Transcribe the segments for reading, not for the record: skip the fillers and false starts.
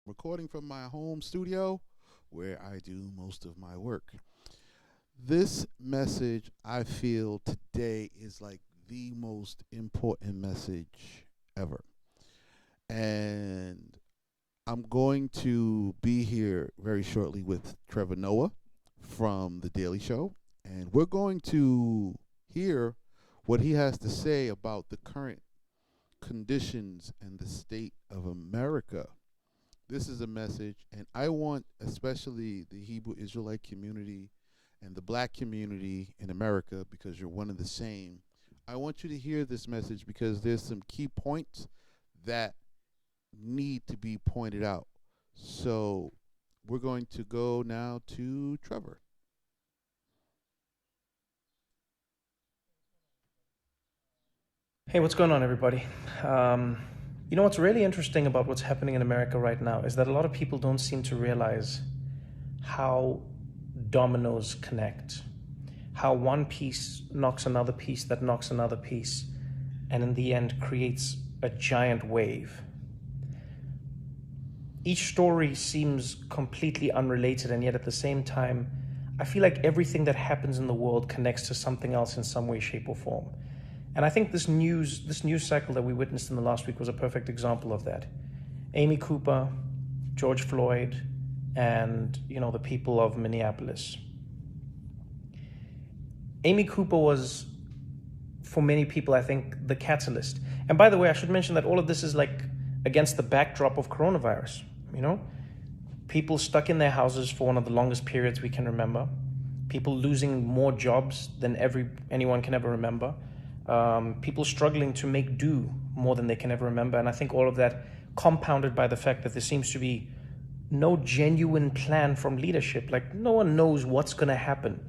recording from my home studio where I do most of my work. This message I feel today is like the most important message ever. And I'm going to be here very shortly with Trevor Noah from The Daily Show. And we're going to hear what he has to say about the current conditions and the state of America. This is a message, and I want especially the Hebrew Israelite community and the black community in America, because you're one of the same. I want you to hear this message because there's some key points that need to be pointed out. So we're going to go now to Trevor. Hey, what's going on, everybody? What's really interesting about what's happening in America right now is that a lot of people don't seem to realize how dominoes connect, how one piece knocks another piece that knocks another piece, and in the end creates a giant wave. Each story seems completely unrelated, and yet at the same time, I feel like everything that happens in the world connects to something else in some way, shape, or form. And I think this news cycle that we witnessed in the last week was a perfect example of that. Amy Cooper, George Floyd, and the people of Minneapolis. Amy Cooper was, for many people, I think, the catalyst. And by the way, I should mention that all of this is like against the backdrop of coronavirus. People stuck in their houses for one of the longest periods we can remember. People losing more jobs than anyone can ever remember. People struggling to make do more than they can ever remember. And I think all of that compounded by the fact that there seems to be no genuine plan from leadership. Like, no one knows what's going to happen.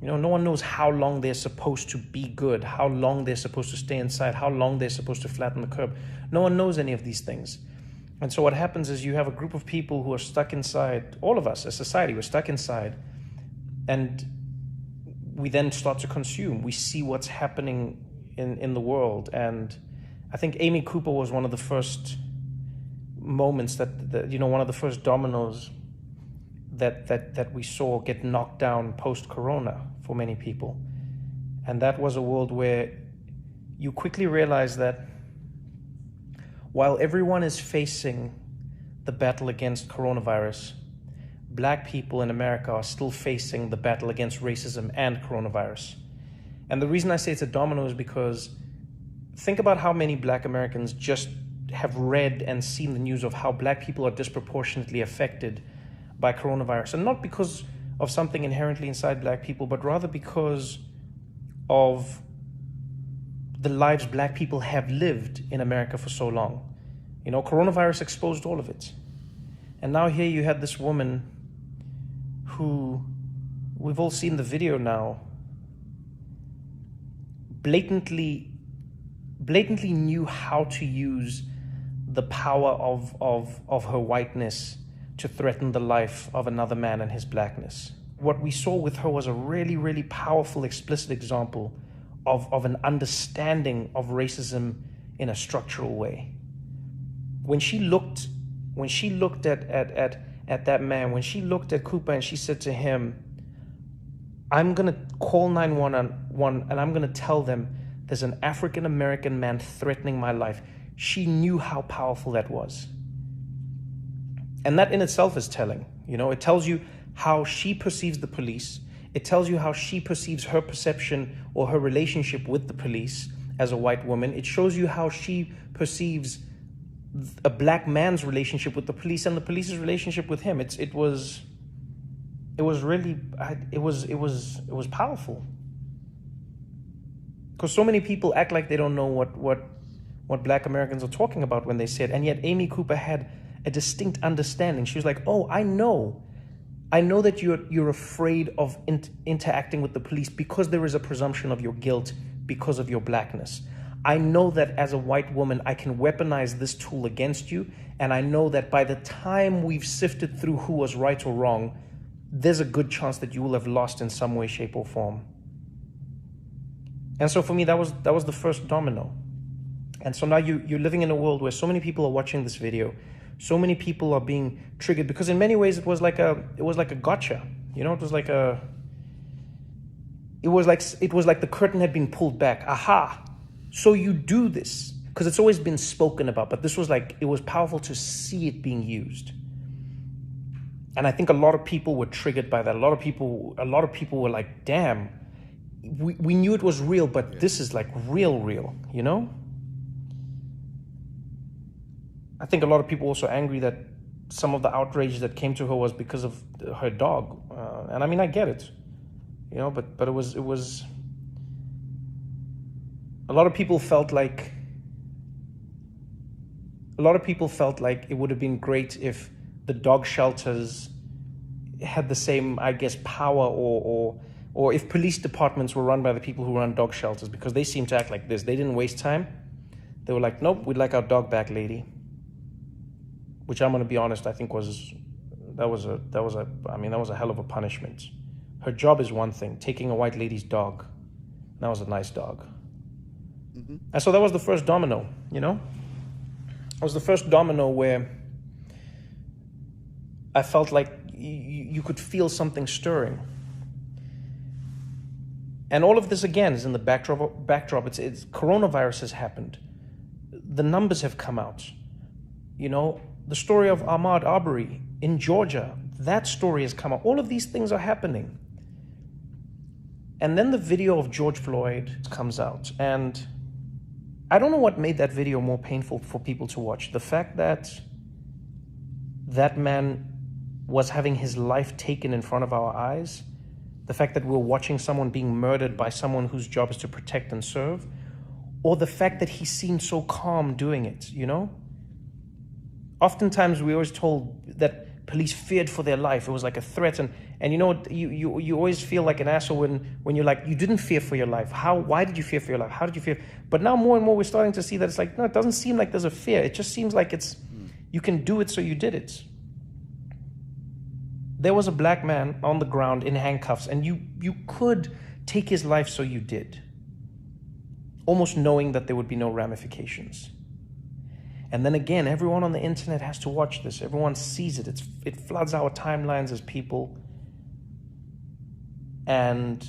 No one knows how long they're supposed to be good, how long they're supposed to stay inside, how long they're supposed to flatten the curve. No one knows any of these things. And so what happens is you have a group of people who are stuck inside. All of us as society, we're stuck inside. And we then start to consume. We see what's happening in the world. And I think Amy Cooper was one of the first moments that one of the first dominoes that we saw get knocked down post-corona for many people. And that was a world where you quickly realize that while everyone is facing the battle against coronavirus, Black people in America are still facing the battle against racism and coronavirus. And the reason I say it's a domino is because think about how many Black Americans just have read and seen the news of how Black people are disproportionately affected by coronavirus. And not because of something inherently inside Black people, but rather because of the lives Black people have lived in America for so long. Coronavirus exposed all of it. And now here you had this woman who, we've all seen the video now, blatantly knew how to use the power of her whiteness to threaten the life of another man and his blackness. What we saw with her was a really, really powerful, explicit example of an understanding of racism in a structural way. When she looked at that man, when she looked at Cooper and she said to him, I'm going to call 911 and I'm going to tell them there's an African American man threatening my life. She knew how powerful that was. And that in itself is telling. It tells you how she perceives the police. It tells you how she perceives her perception or her relationship with the police as a white woman. It shows you how she perceives a Black man's relationship with the police and the police's relationship with him. It was powerful. Because so many people act like they don't know what Black Americans are talking about when they say it, and yet Amy Cooper had a distinct understanding. She was like, "Oh, I know that you're afraid of interacting with the police because there is a presumption of your guilt because of your Blackness. I know that as a white woman, I can weaponize this tool against you. And I know that by the time we've sifted through who was right or wrong, there's a good chance that you will have lost in some way, shape, or form." And so for me, that was the first domino. And so now you're living in a world where so many people are watching this video So many people are being triggered because in many ways it was like a gotcha. You know, it was like the curtain had been pulled back. Aha. So you do this because it's always been spoken about, but this was like, it was powerful to see it being used. And I think a lot of people were triggered by that. A lot of people were like, damn, we knew it was real, but this is like real, you know? I think a lot of people were also angry that some of the outrage that came to her was because of her dog. And I mean, I get it, you know, but it was, a lot of people felt like it would have been great if the dog shelters had the same, I guess, power or if police departments were run by the people who run dog shelters, because they seem to act like this. They didn't waste time. They were like, nope, we'd like our dog back, lady. Which I'm going to be honest, I think that was a hell of a punishment. Her job is one thing, taking a white lady's dog. That was a nice dog. Mm-hmm. And so that was the first domino, you know? It was the first domino where I felt like you could feel something stirring. And all of this, again, is in the backdrop. It's coronavirus has happened. The numbers have come out. You know, the story of Ahmaud Arbery in Georgia, that story has come out. All of these things are happening. And then the video of George Floyd comes out. And I don't know what made that video more painful for people to watch. The fact that that man was having his life taken in front of our eyes, the fact that we're watching someone being murdered by someone whose job is to protect and serve, or the fact that he seemed so calm doing it, you know? Oftentimes we always told that police feared for their life. It was like a threat. And you know, you always feel like an asshole when you're like, you didn't fear for your life. Why did you fear for your life? How did you fear? But now more and more we're starting to see that it's like, no, it doesn't seem like there's a fear. It just seems like you can do it, so you did it. There was a black man on the ground in handcuffs, and you could take his life, so you did. Almost knowing that there would be no ramifications. And then again, everyone on the internet has to watch this. Everyone sees it. It floods our timelines as people. And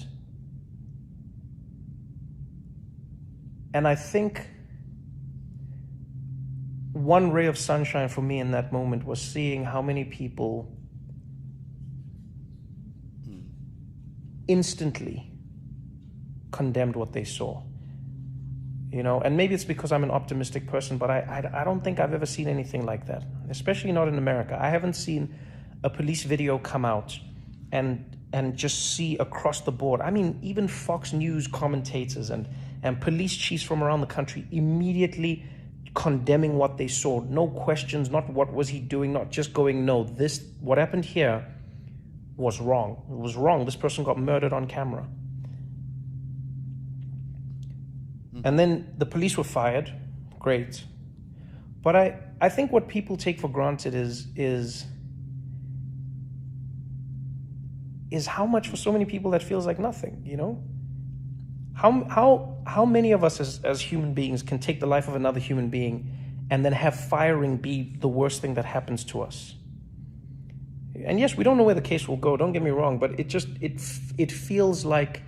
I think one ray of sunshine for me in that moment was seeing how many people instantly condemned what they saw. You know, and maybe it's because I'm an optimistic person, but I don't think I've ever seen anything like that, especially not in America. I haven't seen a police video come out and just see across the board. I mean, even Fox News commentators and police chiefs from around the country immediately condemning what they saw. No questions, not what was he doing, not just going, no, what happened here was wrong. It was wrong. This person got murdered on camera. And then the police were fired. Great. But I think what people take for granted is how much for so many people that feels like nothing, you know? How many of us as human beings can take the life of another human being and then have firing be the worst thing that happens to us? And yes, we don't know where the case will go, don't get me wrong, but it feels like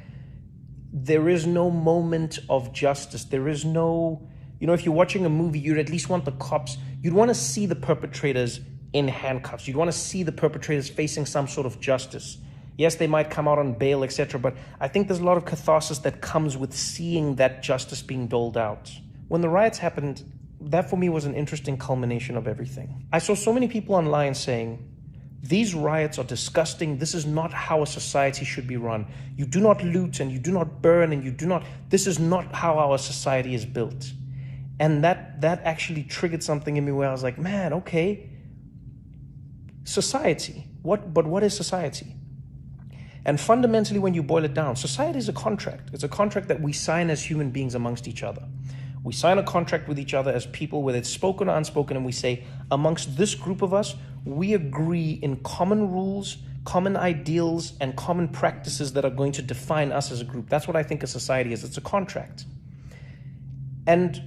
there is no moment of justice. There is no, you know, if you're watching a movie, you'd at least want the cops, you'd want to see the perpetrators in handcuffs. You'd want to see the perpetrators facing some sort of justice. Yes, they might come out on bail, etc., but I think there's a lot of catharsis that comes with seeing that justice being doled out. When the riots happened, that for me was an interesting culmination of everything. I saw so many people online saying, these riots are disgusting. This is not how a society should be run. You do not loot and you do not burn and this is not how our society is built. And that actually triggered something in me where I was like, man, okay, society. But what is society? And fundamentally, when you boil it down, society is a contract. It's a contract that we sign as human beings amongst each other. We sign a contract with each other as people, whether it's spoken or unspoken, and we say, amongst this group of us, we agree in common rules, common ideals, and common practices that are going to define us as a group. That's what I think a society is. It's a contract. And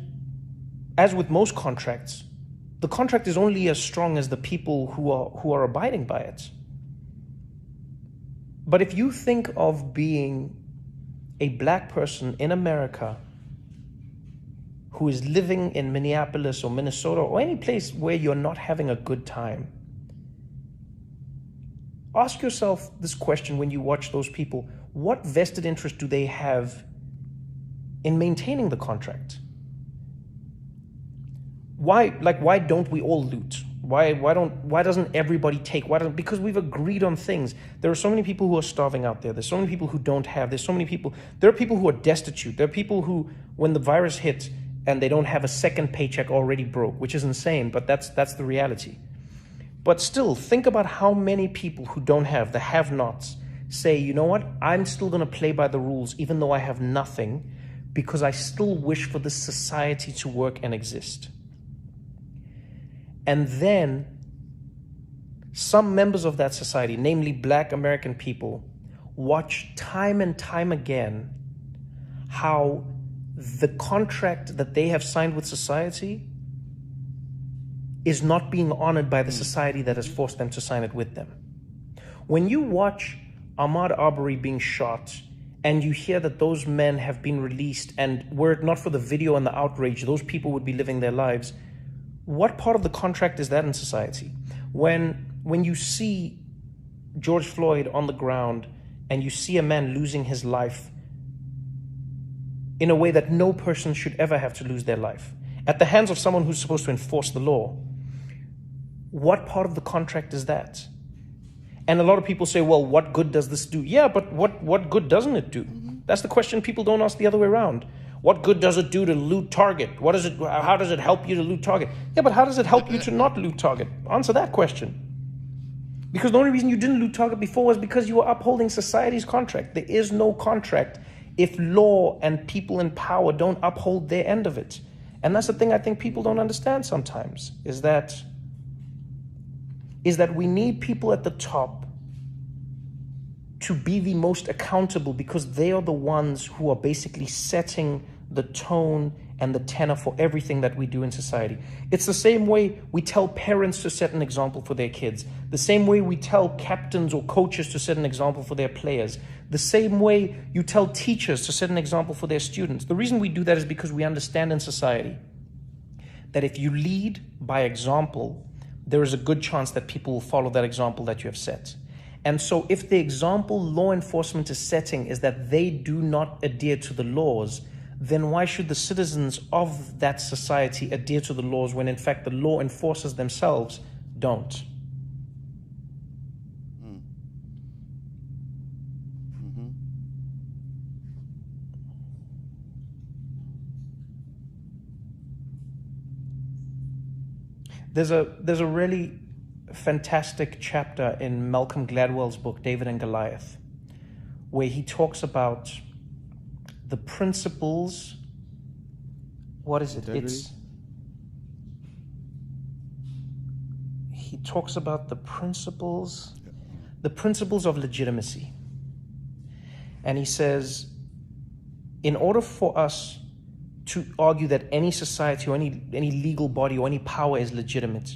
as with most contracts, the contract is only as strong as the people who are abiding by it. But if you think of being a black person in America who is living in Minneapolis or Minnesota or any place where you're not having a good time, ask yourself this question when you watch those people. What vested interest do they have in maintaining the contract? Why don't we all loot? Why doesn't everybody take? Because we've agreed on things. There are so many people who are starving out there. There's so many people who don't have. There are people who are destitute. There are people who, when the virus hit and they don't have a second paycheck, already broke, which is insane, but that's the reality. But still, think about how many people who don't have, the have-nots, say, you know what, I'm still going to play by the rules even though I have nothing, because I still wish for this society to work and exist. And then some members of that society, namely black American people, watch time and time again how the contract that they have signed with society is not being honored by the society that has forced them to sign it with them. When you watch Ahmaud Arbery being shot and you hear that those men have been released, and were it not for the video and the outrage, those people would be living their lives, what part of the contract is that in society? When you see George Floyd on the ground and you see a man losing his life in a way that no person should ever have to lose their life, at the hands of someone who's supposed to enforce the law, what part of the contract is that? And a lot of people say, well, what good does this do? Yeah, but what good doesn't it do? That's the question people don't ask the other way around. What good does it do to loot Target? How does it help you to loot Target? Yeah, but how does it help you to not loot Target? Answer that question. Because the only reason you didn't loot Target before was because you were upholding society's contract. There is no contract if law and people in power don't uphold their end of it. And that's the thing I think people don't understand sometimes, is that we need people at the top to be the most accountable, because they are the ones who are basically setting the tone and the tenor for everything that we do in society. It's the same way we tell parents to set an example for their kids, the same way we tell captains or coaches to set an example for their players, the same way you tell teachers to set an example for their students. The reason we do that is because we understand in society that if you lead by example, there is a good chance that people will follow that example that you have set. And so if the example law enforcement is setting is that they do not adhere to the laws, then why should the citizens of that society adhere to the laws when in fact the law enforcers themselves don't? There's a really fantastic chapter in Malcolm Gladwell's book, David and Goliath, where he talks about the principles. What is it? He talks about the principles of legitimacy. And he says, in order for us to argue that any society or any legal body or any power is legitimate,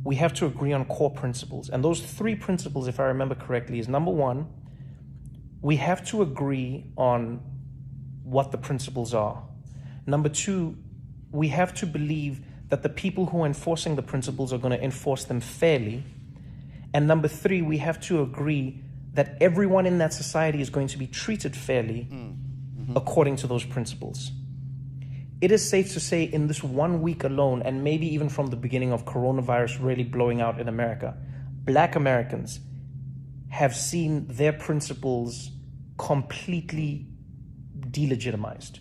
we have to agree on core principles. And those three principles, if I remember correctly, is number one, we have to agree on what the principles are. Number two, we have to believe that the people who are enforcing the principles are going to enforce them fairly. And number three, we have to agree that everyone in that society is going to be treated fairly according to those principles. It is safe to say in this 1 week alone, and maybe even from the beginning of coronavirus really blowing out in America, Black Americans have seen their principles completely delegitimized.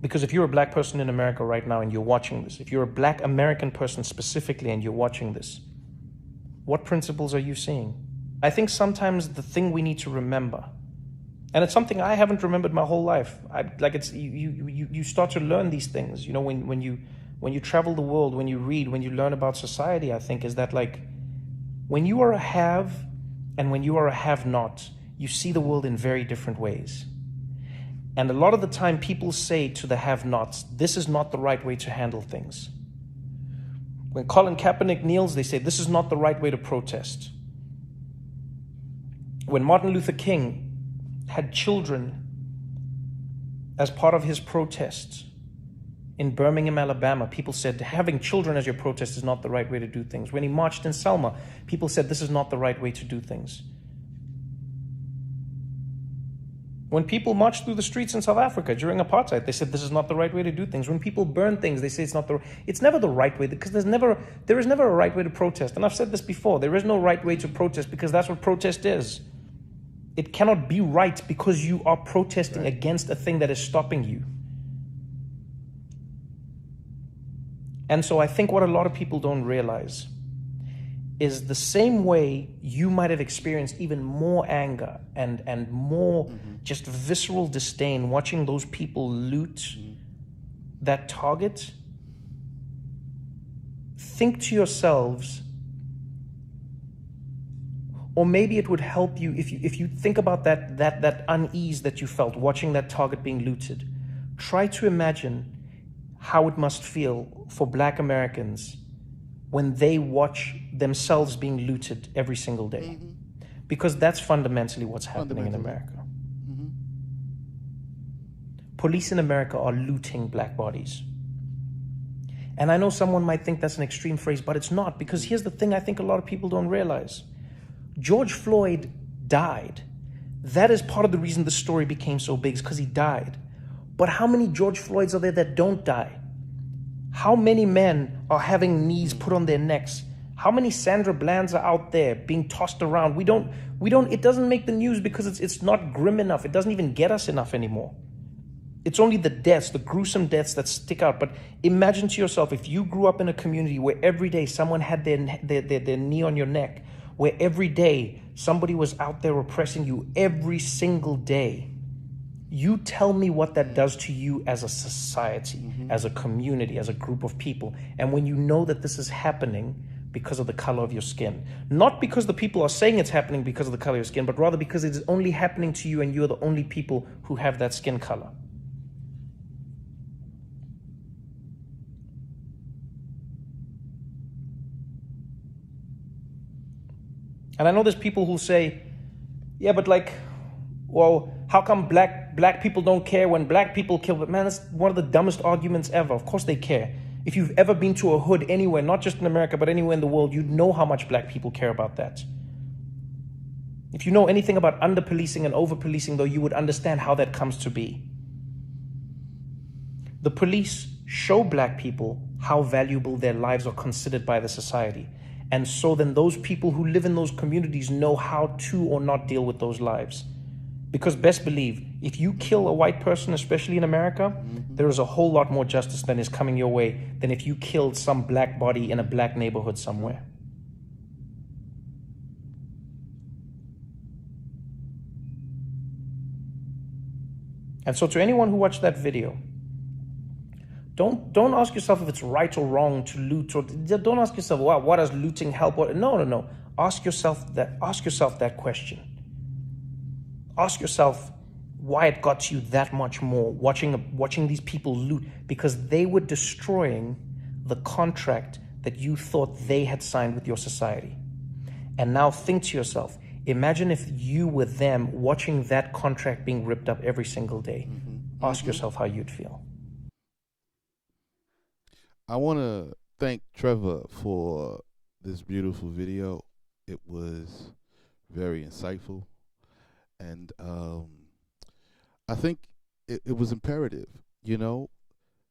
Because if you're a Black person in America right now and you're watching this, if you're a Black American person specifically and you're watching this, what principles are you seeing? I think sometimes the thing we need to remember, and it's something I haven't remembered my whole life. You start to learn these things, you know, when you travel the world, when you read, when you learn about society, I think is that like when you are a have and when you are a have-not, you see the world in very different ways. And a lot of the time people say to the have-nots, this is not the right way to handle things. When Colin Kaepernick kneels, they say this is not the right way to protest. When Martin Luther King had children as part of his protests in Birmingham, Alabama, people said having children as your protest is not the right way to do things. When he marched in Selma, people said this is not the right way to do things. When people marched through the streets in South Africa during apartheid, they said this is not the right way to do things. When people burn things, they say it's never the right way, because there is never a right way to protest. And I've said this before, there is no right way to protest, because that's what protest is. It cannot be right because you are protesting against a thing that is stopping you. And so I think what a lot of people don't realize is the same way you might have experienced even more anger and more just visceral disdain watching those people loot that Target. Think to yourselves, or maybe it would help you if you think about that unease that you felt watching that Target being looted. Try to imagine how it must feel for Black Americans when they watch themselves being looted every single day. Because that's fundamentally what's happening in America. Police in America are looting Black bodies. And I know someone might think that's an extreme phrase, but it's not, because here's the thing I think a lot of people don't realize. George Floyd died. That is part of the reason the story became so big, is because he died. But how many George Floyds are there that don't die? How many men are having knees put on their necks? How many Sandra Blands are out there being tossed around? It doesn't make the news because it's not grim enough. It doesn't even get us enough anymore. It's only the deaths, the gruesome deaths that stick out. But imagine to yourself, if you grew up in a community where every day someone had their knee on your neck, where every day somebody was out there oppressing you every single day. You tell me what that does to you as a society, as a community, as a group of people. And when you know that this is happening because of the color of your skin, not because the people are saying it's happening because of the color of your skin, but rather because it is only happening to you and you're the only people who have that skin color. And I know there's people who say, yeah, but well, how come black people don't care when Black people kill? But man, that's one of the dumbest arguments ever. Of course they care. If you've ever been to a hood anywhere, not just in America, but anywhere in the world, you know how much Black people care about that. If you know anything about under-policing and over-policing, though, you would understand how that comes to be. The police show Black people how valuable their lives are considered by the society. And so then those people who live in those communities know how to or not deal with those lives. Because best believe, if you kill a white person, especially in America, there is a whole lot more justice than is coming your way than if you killed some Black body in a Black neighborhood somewhere. And so to anyone who watched that video, don't ask yourself if it's right or wrong to loot, or don't ask yourself, wow, what does looting help? No. Ask yourself that question. Ask yourself why it got you that much more watching these people loot, because they were destroying the contract that you thought they had signed with your society. And now think to yourself, imagine if you were them watching that contract being ripped up every single day. Ask yourself how you'd feel. I want to thank Trevor for this beautiful video. It was very insightful. And I think it was imperative,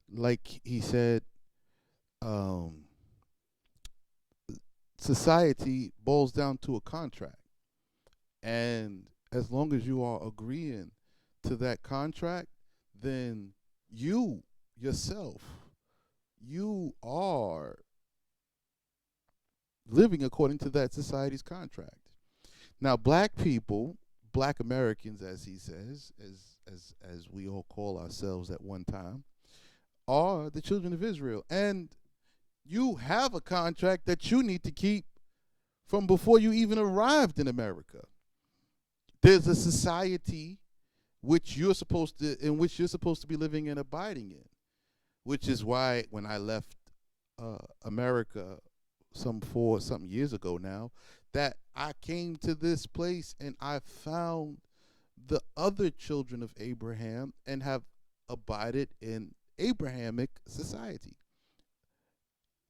like he said, society boils down to a contract. And as long as you are agreeing to that contract, then you yourself, you are living according to that society's contract. Now, Black people, Black Americans, as he says, as we all call ourselves at one time, are the children of Israel. And you have a contract that you need to keep from before you even arrived in America. There's a society in which you're supposed to be living and abiding in, which is why when I left America some 4 something years ago now, that I came to this place and I found the other children of Abraham and have abided in Abrahamic society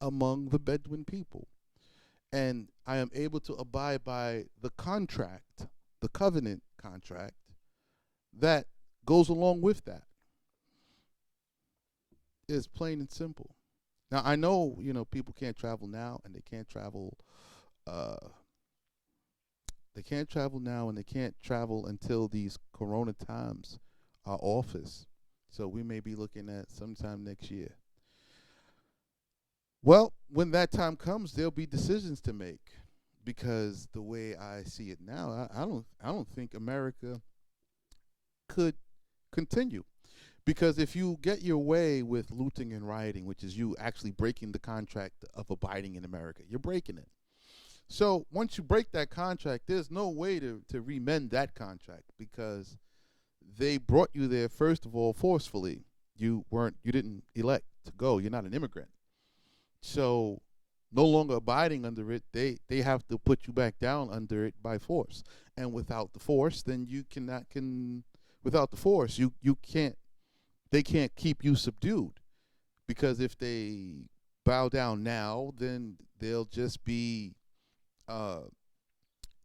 among the Bedouin people. And I am able to abide by the contract, the covenant contract that goes along with that. It's plain and simple. Now I know, people can't travel now, and they can't travel. Uh, they can't travel now, and they can't travel until these Corona times are off us. So we may be looking at sometime next year. Well, when that time comes, there'll be decisions to make, because the way I see it now, I don't think America could continue. Because if you get your way with looting and rioting, which is you actually breaking the contract of abiding in America, you're breaking it. So once you break that contract, there's no way to remend that contract, because they brought you there, first of all, forcefully. You didn't elect to go. You're not an immigrant. So no longer abiding under it, they have to put you back down under it by force. And without the force, then you cannot can without the force, you can't they can't keep you subdued, because if they bow down now, then they'll just be uh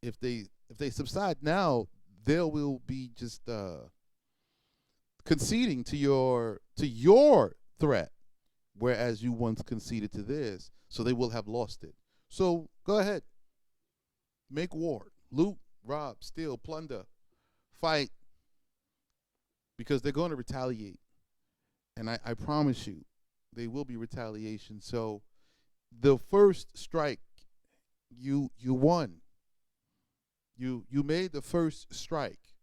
if they subside now, they will be just conceding to your threat, whereas you once conceded to theirs, so they will have lost it. So go ahead, make war, loot, rob, steal, plunder, fight, because they're going to retaliate. And I promise you, they will be retaliation. So the first strike, you won. You made the first strike.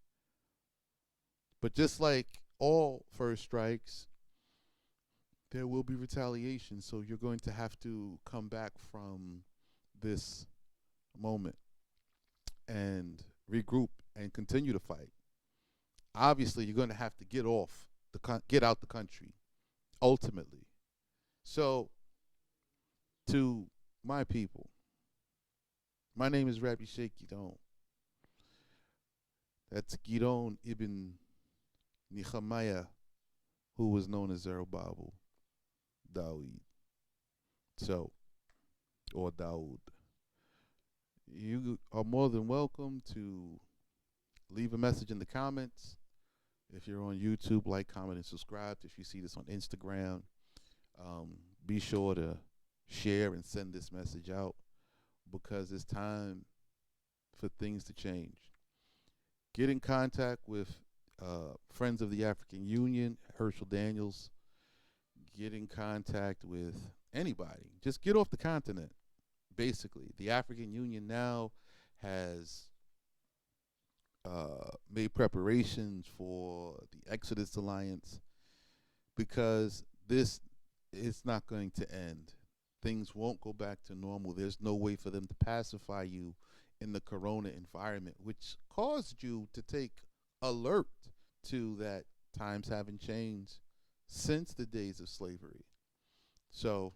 But just like all first strikes, there will be retaliation. So you're going to have to come back from this moment and regroup and continue to fight. Obviously, you're going to have to get out the country ultimately. So, to my people, my name is Rabbi Sheikh Gidon. That's Gidon ibn Nehemiah, who was known as Zerubbabel Dawid. So, or Dawood. You are more than welcome to leave a message in the comments. If you're on YouTube, like, comment, and subscribe. If you see this on Instagram, be sure to share and send this message out, because it's time for things to change. Get in contact with Friends of the African Union, Herschel Daniels. Get in contact with anybody. Just get off the continent, basically. The African Union now has made preparations for the Exodus Alliance, because this is not going to end. Things won't go back to normal. There's no way for them to pacify you in the corona environment, which caused you to take alert to that times haven't changed since the days of slavery. So,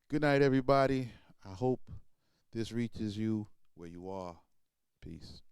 good night, everybody. I hope this reaches you where you are. Peace.